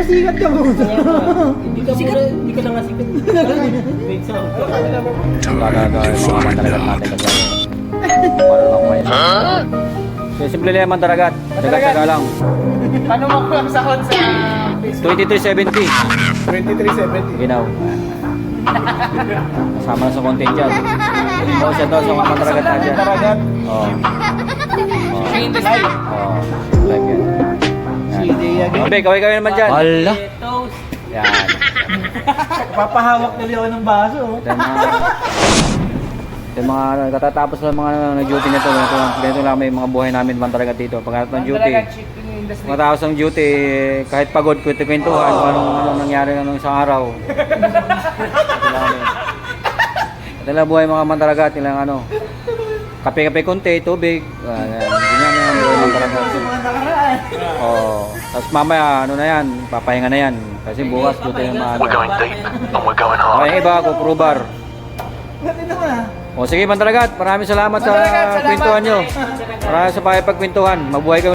sikat ka mo. Hindi ka lang sikat. Wait, so. Gagagawin mga mandaragat natin kasi marunong ko yan. So, simple lang yung mandaragat. Taga-taga lang. Paano mo ko ang sahod sa Facebook? 2370. 2370. Ginaw. Kasama na sa content dyan. Oo, siya daw sa mga mandaragat na dyan. Mandaragat. Oo. Live. Oo. Like yan. CD again. Okay, kaway-kaway naman dyan. Hala. Toast. Yan. Papahawak na ako ng baso. Yung mga katatapos lang mga nag-duty nito. Ganito lang may mga buhay namin mandaragat dito. Pagkatapos ng duty. Mandaragat shipping industry. Pagkatapos ng duty, kahit pagod, kwentuhan kung anong nangyari ng isang araw. Ito lang buhay mga mandaragat, nilang ano. Kape-kape konti, tubig. Ganyan yung buhay mandaragat. Oh, tapos mamaya ano na yan, papahinga na yan. Kasi bukas duty ng mga. We're going deep and we're going hard. Okay, iba, kukrubar. Ganito na. O sige, mandaragat, maraming salamat sa Mandaragat, salamat. kwentuhan nyo. Maraming sa pakipagkwentuhan. Mabuhay kayo.